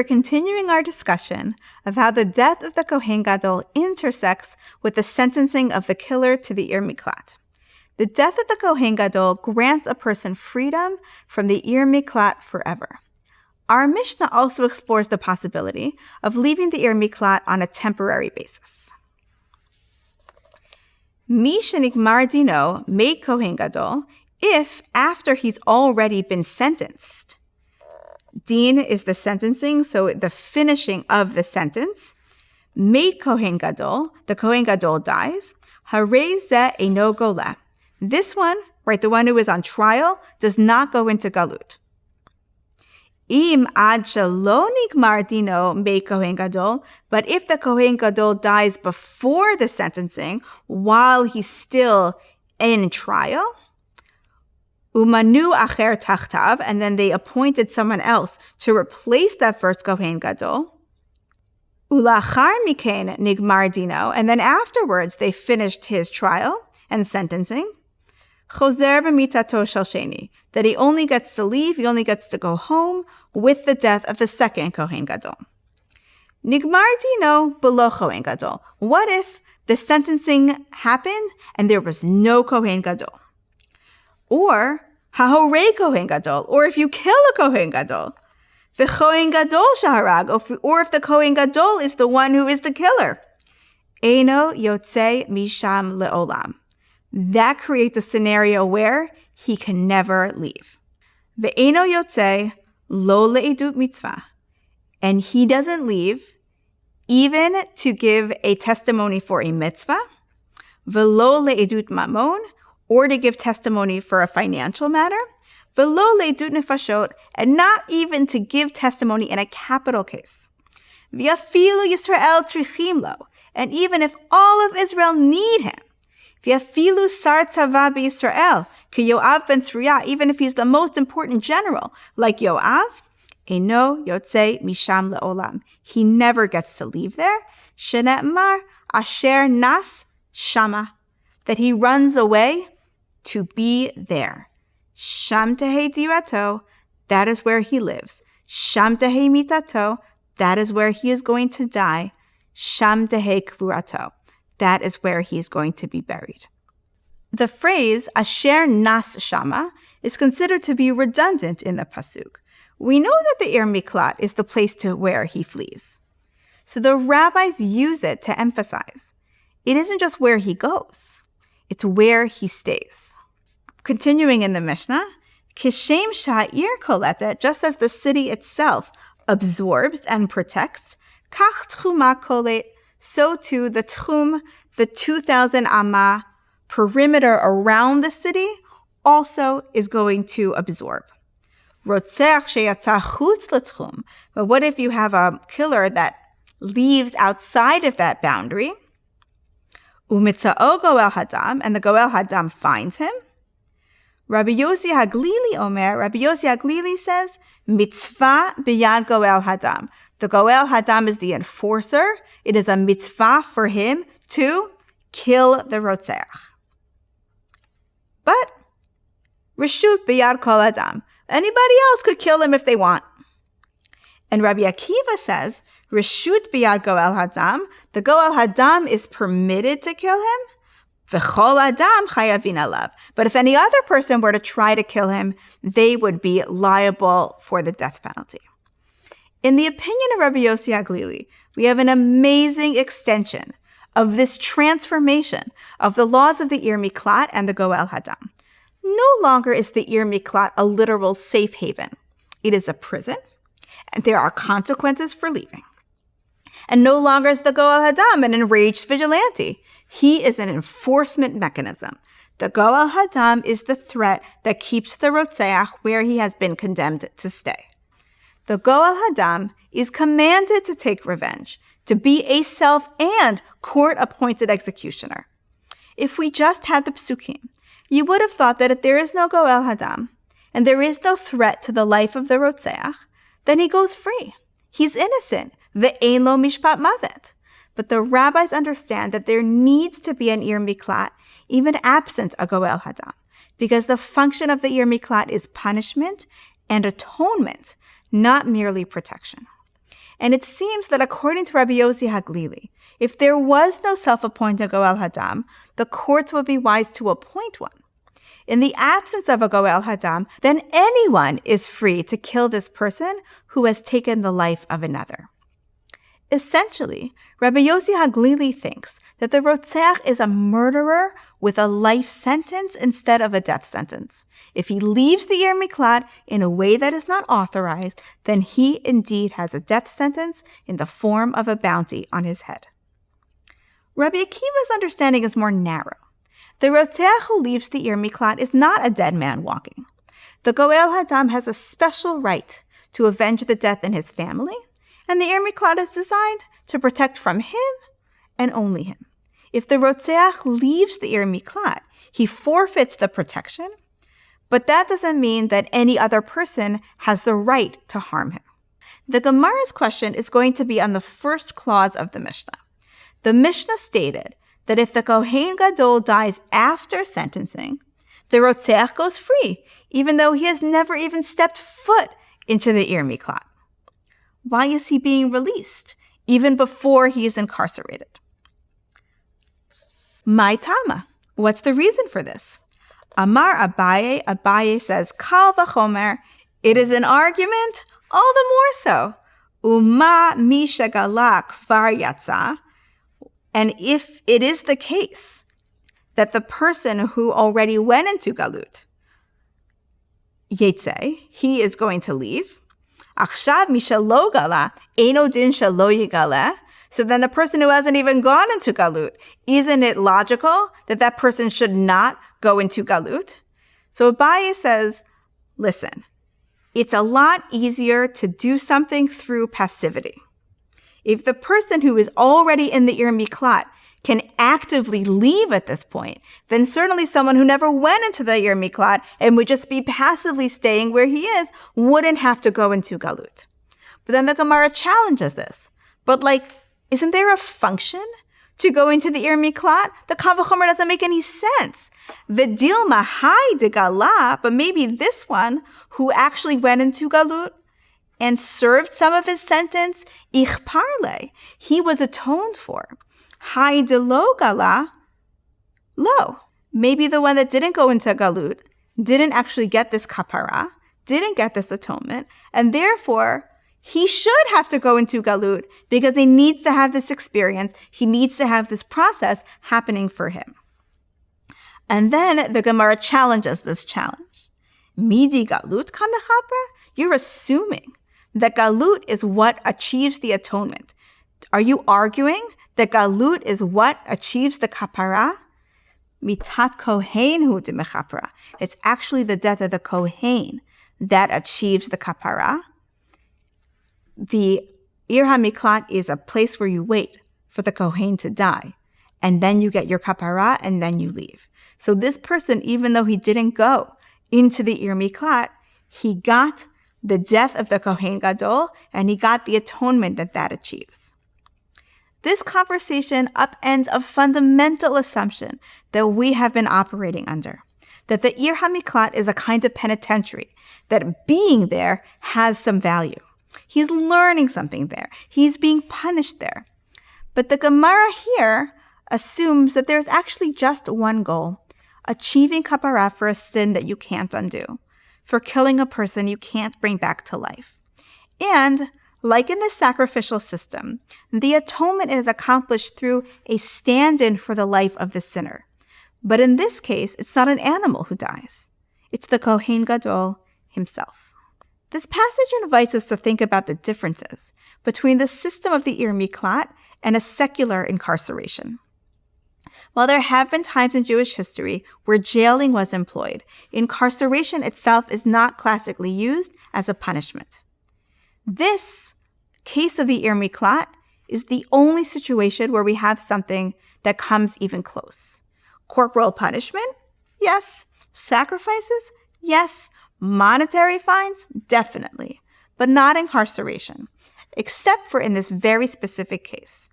we're continuing our discussion of how the death of the Kohen Gadol intersects with the sentencing of the killer to the Ir Miklat. The death of the Kohen Gadol grants a person freedom from the Ir Miklat forever. Our Mishnah also explores the possibility of leaving the Ir Miklat on a temporary basis. Mi shenigmar dino made Kohen Gadol, if after he's already been sentenced. Din is the sentencing, so the finishing of the sentence. Made Kohen Gadol, the Kohen Gadol dies. Harei ze eino gola. This one, right, the one who is on trial, does not go into galut. Im ad shelo nigmar dino made Kohen Gadol, but if the Kohen Gadol dies before the sentencing, while he's still in trial, umanu acher tachtav, and then they appointed someone else to replace that first Kohen Gadol. Ulachar mikein nigmar dino, and then afterwards they finished his trial and sentencing. Choser b'mitato shel sheni, that he only gets to leave, he only gets to go home with the death of the second Kohen Gadol. Nigmar dino below Kohen Gadol. What if the sentencing happened and there was no Kohen Gadol? Or hahorei Kohen Gadol, or if you kill a Kohen Gadol, v'Kohen Gadol shaharag, or if the Kohen Gadol is the one who is the killer, eino yotzei misham leolam. That creates a scenario where he can never leave. Ve'eno yotzei lo le'edut mitzvah. And he doesn't leave even to give a testimony for a mitzvah, ve'lo le'edut mamon, or to give testimony for a financial matter, ve'lo le'edut nefashot, and not even to give testimony in a capital case. V'yafilu Yisrael trichim lo, and even if all of Israel need him, V'yafilu sar tzava b'Yisrael, ki Yoav ben Tzruya, even if he's the most important general, like Yoav, eino yotzei misham le'olam. He never gets to leave there. Shene'emar asher nas shama, that he runs away to be there. Sham tehei dirato, that is where he lives. Sham tehei mitato, that is where he is going to die. Sham tehei kvurato, that is where he's going to be buried. The phrase asher nas shama is considered to be redundant in the pasuk. We know that the Ir Miklat is the place to where he flees. So the rabbis use it to emphasize it isn't just where he goes, it's where he stays. Continuing in the Mishnah, kishem sha'ir koletet, just as the city itself absorbs and protects, kach tchuma kolet, so too the tchum, the 2,000 amma perimeter around the city, also is going to absorb. Rotzeach sheyatza chutz l'tchum. But what if you have a killer that leaves outside of that boundary? Umitza'o goel hadam, and the goel hadam finds him. Rabbi Yossi Haglili Omer, Rabbi Yossi Haglili says, mitzvah b'yad goel hadam. The goel hadam is the enforcer. It is a mitzvah for him to kill the rotzeach. But reshut b'yad kol hadam. Anybody else could kill him if they want. And Rabbi Akiva says, reshut b'yad goel hadam. The goel hadam is permitted to kill him. V'chol adam chayavin alav. But if any other person were to try to kill him, they would be liable for the death penalty. In the opinion of Rabbi Yossi Haglili, we have an amazing extension of this transformation of the laws of the Ir Miklat and the Goel Hadam. No longer is the Ir Miklat a literal safe haven. It is a prison, and there are consequences for leaving. And no longer is the Goel Hadam an enraged vigilante. He is an enforcement mechanism. The Goel Hadam is the threat that keeps the Rotzeach where he has been condemned to stay. The Goel Hadam is commanded to take revenge, to be a self- and court-appointed executioner. If we just had the psukim, you would have thought that if there is no Goel Hadam, and there is no threat to the life of the Rotzeach, then he goes free. He's innocent. Ve'ein lo mishpat mavet. But the rabbis understand that there needs to be an Ir Miklat, even absent a Goel Hadam, because the function of the Ir Miklat is punishment and atonement, not merely protection. And it seems that according to Rabbi Yossi Haglili, if there was no self-appointed Goel Hadam, the courts would be wise to appoint one. In the absence of a Goel Hadam, then anyone is free to kill this person who has taken the life of another. Essentially, Rabbi Yossi Haglili thinks that the Rotzeach is a murderer with a life sentence instead of a death sentence. If he leaves the Ir Miklat in a way that is not authorized, then he indeed has a death sentence in the form of a bounty on his head. Rabbi Akiva's understanding is more narrow. The Rotzeach who leaves the Ir Miklat is not a dead man walking. The Goel Hadam has a special right to avenge the death in his family, and the Ir Miklat is designed to protect from him and only him. If the Rotzeach leaves the Ir Miklat, he forfeits the protection, but that doesn't mean that any other person has the right to harm him. The Gemara's question is going to be on the first clause of the Mishnah. The Mishnah stated that if the Kohen Gadol dies after sentencing, the Rotzeach goes free, even though he has never even stepped foot into the Ir Miklat. Why is he being released, even before he is incarcerated? My Tama. What's the reason for this? Amar Abaye. Abaye says, Kal v'chomer. It is an argument, all the more so. Uma mi shegala kvar yatsa. And if it is the case that the person who already went into Galut, Yetze, he is going to leave. Achshav mishalo gala, eno din shalo yigala. So then the person who hasn't even gone into Galut, isn't it logical that that person should not go into Galut? So Abaye says, listen, it's a lot easier to do something through passivity. If the person who is already in the Ir Miklat can actively leave at this point, then certainly someone who never went into the Ir Miklat and would just be passively staying where he is wouldn't have to go into Galut. But then the Gemara challenges this. But isn't there a function to go into the Ir Miklat? The Kal v'chomer doesn't make any sense. V'dilma hai de gala, but maybe this one who actually went into Galut and served some of his sentence, ich parle, he was atoned for. Hai de lo gala, lo. Maybe the one that didn't go into Galut didn't actually get this kapara, didn't get this atonement, and therefore he should have to go into Galut because he needs to have this experience, he needs to have this process happening for him. And then the Gemara challenges this challenge. Midi Galut kamechapra? You're assuming that Galut is what achieves the atonement. Are you arguing that Galut is what achieves the kapara? Mitat kohen hu de mechapra. It's actually the death of the kohen that achieves the kapara. The Ir HaMiklat is a place where you wait for the kohen to die, and then you get your kapara, and then you leave. So this person, even though he didn't go into the Ir Miklat, he got the death of the Kohen Gadol, and he got the atonement that achieves. This conversation upends a fundamental assumption that we have been operating under, that the Ir HaMiklat is a kind of penitentiary, that being there has some value. He's learning something there. He's being punished there. But the Gemara here assumes that there's actually just one goal, achieving kapara for a sin that you can't undo, for killing a person you can't bring back to life. And like in the sacrificial system, the atonement is accomplished through a stand-in for the life of the sinner. But in this case, it's not an animal who dies. It's the Kohen Gadol himself. This passage invites us to think about the differences between the system of the Ir Miklat and a secular incarceration. While there have been times in Jewish history where jailing was employed, incarceration itself is not classically used as a punishment. This case of the Ir Miklat is the only situation where we have something that comes even close. Corporal punishment? Yes. Sacrifices? Yes. Monetary fines? Definitely. But not incarceration, except for in this very specific case.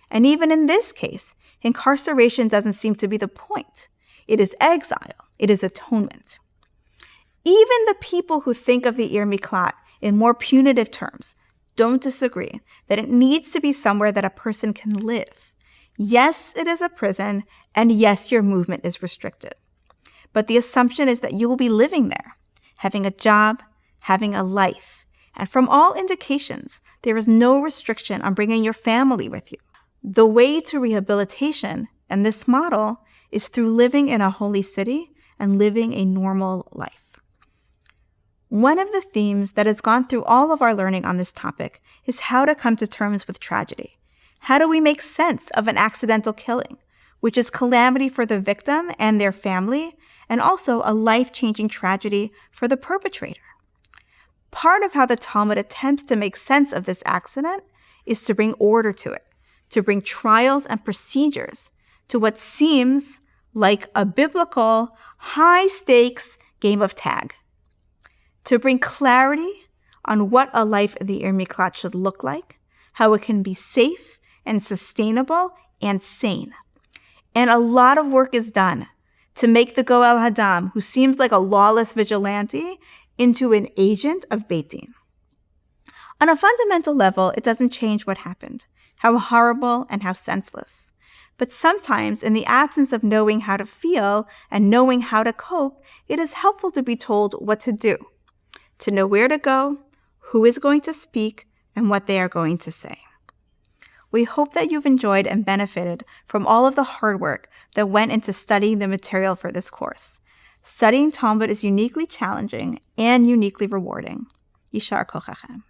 And even in this case, incarceration doesn't seem to be the point. It is exile. It is atonement. Even the people who think of the Ir Miklat in more punitive terms don't disagree that it needs to be somewhere that a person can live. Yes, it is a prison, and yes, your movement is restricted. But the assumption is that you will be living there, having a job, having a life. And from all indications, there is no restriction on bringing your family with you. The way to rehabilitation in this model is through living in a holy city and living a normal life. One of the themes that has gone through all of our learning on this topic is how to come to terms with tragedy. How do we make sense of an accidental killing, which is calamity for the victim and their family, and also a life-changing tragedy for the perpetrator? Part of how the Talmud attempts to make sense of this accident is to bring order to it, to bring trials and procedures to what seems like a biblical, high-stakes game of tag, to bring clarity on what a life in the miklat should look like, how it can be safe and sustainable and sane. And a lot of work is done to make the Goel Hadam, who seems like a lawless vigilante, into an agent of Beit Din. On a fundamental level, it doesn't change what happened, how horrible and how senseless. But sometimes, in the absence of knowing how to feel and knowing how to cope, it is helpful to be told what to do, to know where to go, who is going to speak, and what they are going to say. We hope that you've enjoyed and benefited from all of the hard work that went into studying the material for this course. Studying Talmud is uniquely challenging and uniquely rewarding. Yishar kochachem.